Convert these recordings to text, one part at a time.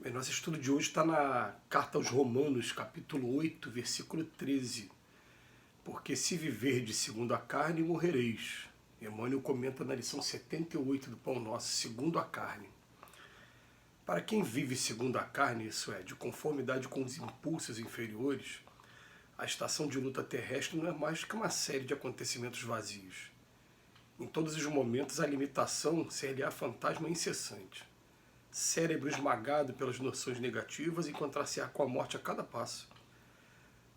Bem, nosso estudo de hoje está na Carta aos Romanos, capítulo 8, versículo 13. Porque se viverdes segundo a carne, morrereis. Emmanuel comenta na lição 78 do Pão Nosso, segundo a carne. Para quem vive segundo a carne, isso é, de conformidade com os impulsos inferiores, a estação de luta terrestre não é mais que uma série de acontecimentos vazios. Em todos os momentos, a limitação ser-lhe-á fantasma incessante. Cérebro esmagado pelas noções negativas, encontrar-se-á com a morte a cada passo.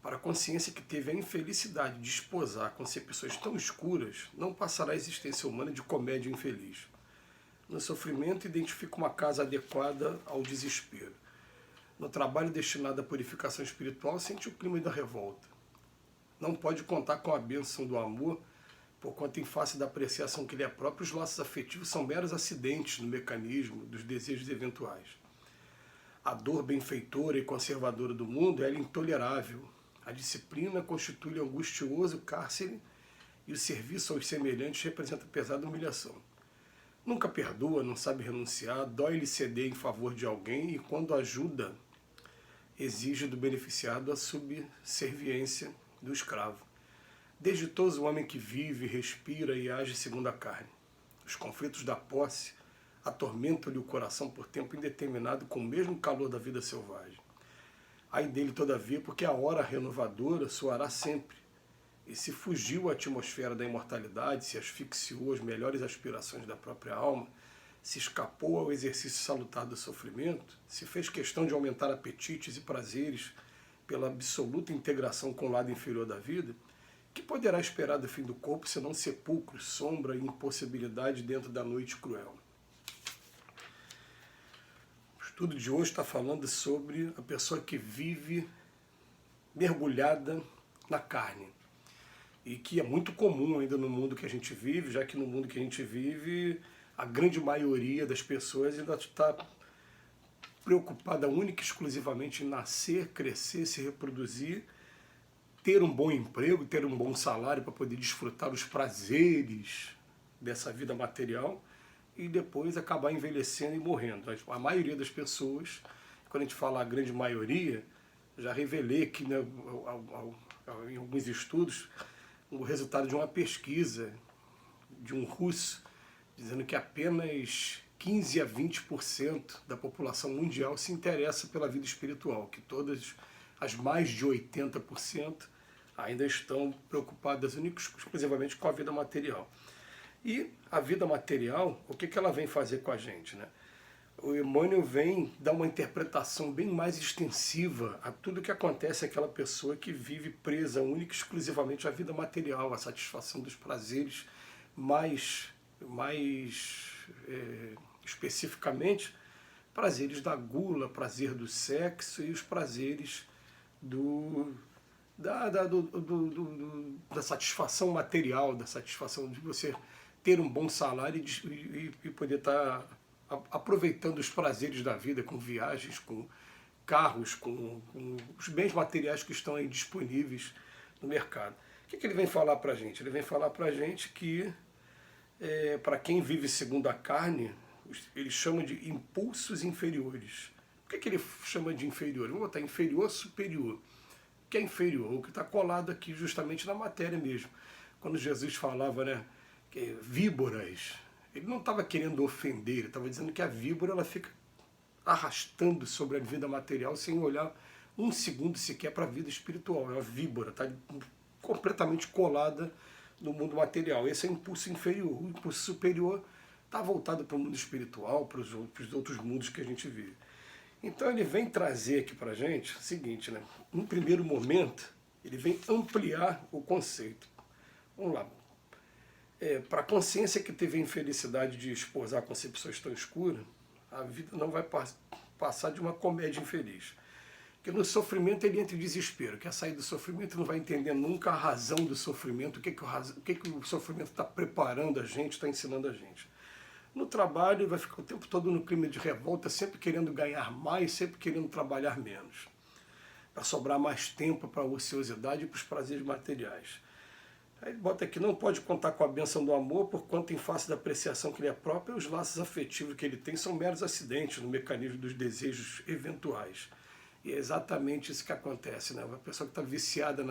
Para a consciência que teve a infelicidade de esposar concepções tão escuras, não passará a existência humana de comédia infeliz. No sofrimento, identifica uma casa adequada ao desespero. No trabalho destinado à purificação espiritual, sente o clima da revolta. Não pode contar com a bênção do amor, porquanto, em face da apreciação que lhe é própria, os laços afetivos são meros acidentes no mecanismo dos desejos eventuais. A dor benfeitora e conservadora do mundo é intolerável. A disciplina constitui angustioso cárcere e o serviço aos semelhantes representa pesada humilhação. Nunca perdoa, não sabe renunciar, dói-lhe ceder em favor de alguém e, quando ajuda, exige do beneficiado a subserviência do escravo. Desditoso o homem que vive, respira e age segundo a carne. Os conflitos da posse atormentam-lhe o coração por tempo indeterminado com o mesmo calor da vida selvagem. Ai dele, todavia, porque a hora renovadora soará sempre. E se fugiu à atmosfera da imortalidade, se asfixiou as melhores aspirações da própria alma, se escapou ao exercício salutar do sofrimento, se fez questão de aumentar apetites e prazeres pela absoluta integração com o lado inferior da vida, que poderá esperar do fim do corpo senão sepulcro, sombra e impossibilidade dentro da noite cruel? O estudo de hoje está falando sobre a pessoa que vive mergulhada na carne. E que é muito comum ainda no mundo que a gente vive, já que no mundo que a gente vive, a grande maioria das pessoas ainda está preocupada única e exclusivamente em nascer, crescer, se reproduzir, ter um bom emprego, ter um bom salário para poder desfrutar os prazeres dessa vida material e depois acabar envelhecendo e morrendo. A maioria das pessoas, quando a gente fala a grande maioria, já revelei aqui, né, em alguns estudos, o resultado de uma pesquisa de um russo, dizendo que apenas 15 a 20% da população mundial se interessa pela vida espiritual, que todas as mais de 80% ainda estão preocupadas exclusivamente com a vida material. E a vida material, o que ela vem fazer com a gente, né? O Emmanuel vem dar uma interpretação bem mais extensiva a tudo que acontece àquela pessoa que vive presa única e exclusivamente à vida material, à satisfação dos prazeres mais especificamente, prazeres da gula, prazer do sexo e os prazeres da satisfação material, da satisfação de você ter um bom salário e poder estar aproveitando os prazeres da vida com viagens, com carros, com os bens materiais que estão aí disponíveis no mercado. O que ele vem falar para a gente? Ele vem falar para a gente que, para quem vive segundo a carne, ele chama de impulsos inferiores. Por que ele chama de inferior? Vamos botar inferior, superior. O que é inferior? O que está colado aqui justamente na matéria mesmo. Quando Jesus falava, né, que víboras, ele não estava querendo ofender, ele estava dizendo que a víbora ela fica arrastando sobre a vida material sem olhar um segundo sequer para a vida espiritual. É uma víbora, está completamente colada no mundo material. Esse é o impulso inferior. O impulso superior está voltado para o mundo espiritual, para os outros mundos que a gente vive. Então ele vem trazer aqui para a gente o seguinte, né? Num primeiro momento, ele vem ampliar o conceito. Vamos lá. Para a consciência que teve a infelicidade de esposar concepções tão escuras, a vida não vai passar de uma comédia infeliz. Porque no sofrimento ele entra em desespero, quer sair do sofrimento não vai entender nunca a razão do sofrimento, o que o sofrimento está preparando a gente, está ensinando a gente. No trabalho ele vai ficar o tempo todo no clima de revolta, sempre querendo ganhar mais, sempre querendo trabalhar menos, para sobrar mais tempo para a ociosidade e para os prazeres materiais. Aí ele bota aqui, não pode contar com a bênção do amor, porquanto em face da apreciação que lhe é própria, os laços afetivos que ele tem são meros acidentes no mecanismo dos desejos eventuais. E é exatamente isso que acontece, né? A pessoa que está viciada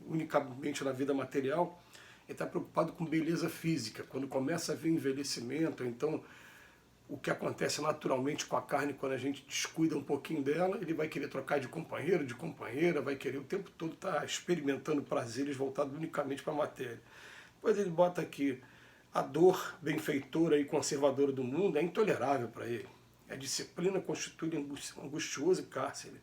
unicamente na vida material, ele está preocupado com beleza física. Quando começa a vir envelhecimento, então o que acontece naturalmente com a carne, quando a gente descuida um pouquinho dela, ele vai querer trocar de companheiro, de companheira, vai querer o tempo todo estar experimentando prazeres voltados unicamente para a matéria. Depois ele bota aqui, a dor benfeitora e conservadora do mundo é intolerável para ele. A disciplina constitui angustioso cárcere.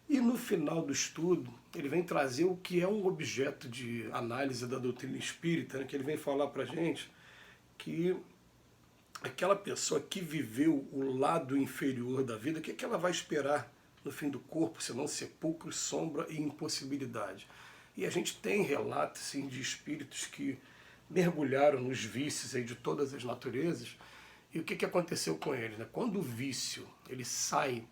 E no final do estudo, ele vem trazer o que é um objeto de análise da doutrina espírita, né, que ele vem falar para a gente que aquela pessoa que viveu o lado inferior da vida, o que é que ela vai esperar no fim do corpo, senão sepulcro, sombra e impossibilidade? E a gente tem relatos assim, de espíritos que mergulharam nos vícios aí de todas as naturezas. E o que, que aconteceu com eles? Né? Quando o vício ele sai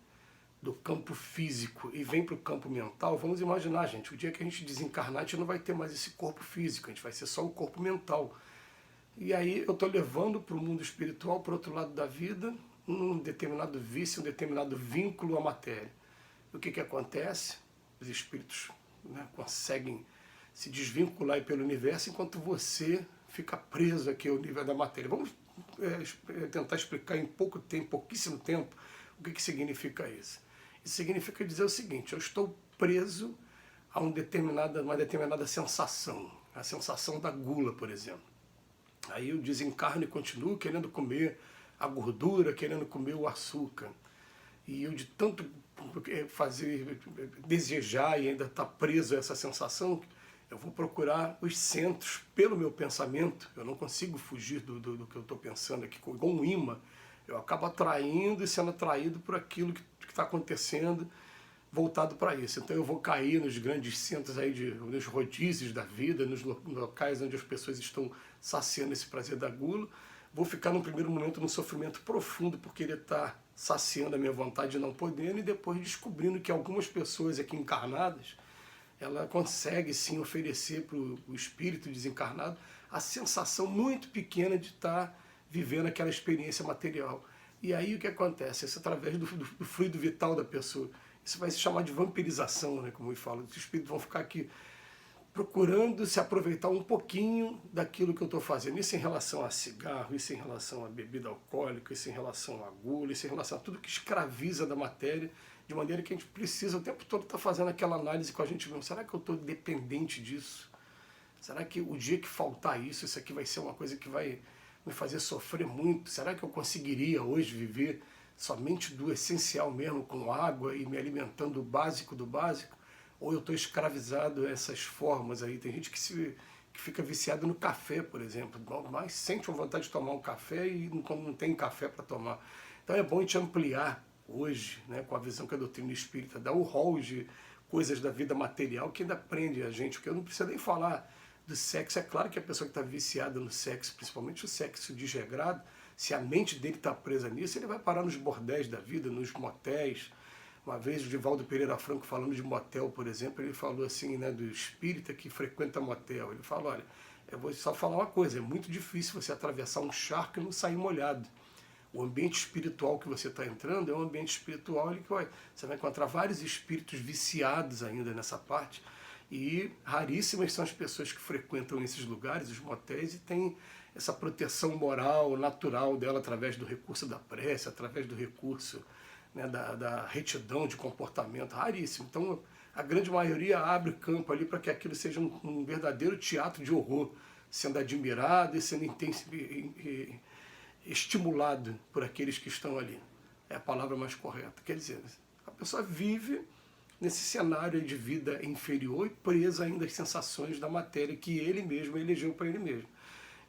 do campo físico e vem para o campo mental, vamos imaginar, gente, o dia que a gente desencarnar, a gente não vai ter mais esse corpo físico, a gente vai ser só o corpo mental. E aí eu estou levando para o mundo espiritual, para o outro lado da vida, um determinado vício, um determinado vínculo à matéria. E o que, que acontece? Os espíritos, né, conseguem se desvincular pelo universo, enquanto você fica preso aqui ao nível da matéria. Vamos tentar explicar em pouco tempo, pouquíssimo tempo, o que, que significa isso. Isso significa dizer o seguinte, eu estou preso a uma determinada sensação, a sensação da gula, por exemplo. Aí eu desencarno e continuo querendo comer a gordura, querendo comer o açúcar. E eu de tanto desejar e ainda estar preso a essa sensação, eu vou procurar os centros pelo meu pensamento. Eu não consigo fugir do que eu estou pensando aqui, igual um imã. Eu acabo atraindo e sendo atraído por aquilo que está acontecendo, voltado para isso. Então eu vou cair nos grandes centros aí, nos rodízios da vida, nos locais onde as pessoas estão saciando esse prazer da gula. Vou ficar num primeiro momento num sofrimento profundo por querer estar saciando a minha vontade e não podendo, e depois descobrindo que algumas pessoas aqui encarnadas, ela consegue sim oferecer para o espírito desencarnado a sensação muito pequena de estar vivendo aquela experiência material. E aí o que acontece? Isso através do fluido vital da pessoa. Isso vai se chamar de vampirização, né, como eu falo. Os espíritos vão ficar aqui procurando se aproveitar um pouquinho daquilo que eu estou fazendo. Isso em relação a cigarro, isso em relação a bebida alcoólica, isso em relação a gula, isso em relação a tudo que escraviza da matéria, de maneira que a gente precisa o tempo todo estar fazendo aquela análise com a gente mesmo. Será que eu estou dependente disso? Será que o dia que faltar isso, isso aqui vai ser uma coisa que vai me fazer sofrer muito? Será que eu conseguiria hoje viver somente do essencial mesmo, com água e me alimentando do básico do básico? Ou eu estou escravizado a essas formas aí? Tem gente que fica viciado no café, por exemplo, mas sente uma vontade de tomar um café e não tem café para tomar. Então é bom a gente ampliar hoje, né, com a visão que a doutrina espírita dá, o rol de coisas da vida material que ainda prende a gente, porque eu não preciso nem falar do sexo. É claro que a pessoa que está viciada no sexo, principalmente o sexo desregrado, se a mente dele está presa nisso, ele vai parar nos bordéis da vida, nos motéis. Uma vez o Divaldo Pereira Franco, falando de motel, por exemplo, ele falou assim, né, do espírita que frequenta motel. Ele fala, olha, eu vou só falar uma coisa, é muito difícil você atravessar um charco e não sair molhado. O ambiente espiritual que você está entrando é um ambiente espiritual em que você vai encontrar vários espíritos viciados ainda nessa parte, e raríssimas são as pessoas que frequentam esses lugares, os motéis, e têm essa proteção moral, natural dela através do recurso da prece, através do recurso, né, da retidão de comportamento, raríssimo. Então a grande maioria abre campo ali para que aquilo seja um verdadeiro teatro de horror, sendo admirado e sendo estimulado por aqueles que estão ali. É a palavra mais correta. Quer dizer, a pessoa vive nesse cenário de vida inferior e presa ainda às sensações da matéria que ele mesmo elegeu para ele mesmo.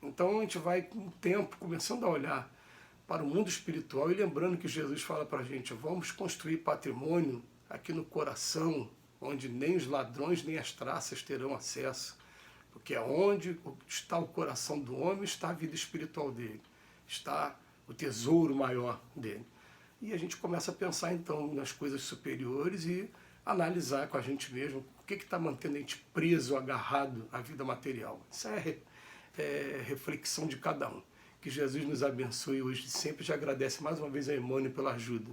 Então a gente vai, com o tempo, começando a olhar para o mundo espiritual e lembrando que Jesus fala para a gente, vamos construir patrimônio aqui no coração, onde nem os ladrões nem as traças terão acesso, porque é onde está o coração do homem, está a vida espiritual dele, está o tesouro maior dele. E a gente começa a pensar então nas coisas superiores e analisar com a gente mesmo o que está mantendo a gente preso, agarrado à vida material. Isso é reflexão de cada um. Que Jesus nos abençoe hoje e sempre. Já agradece mais uma vez a Emmanuel pela ajuda.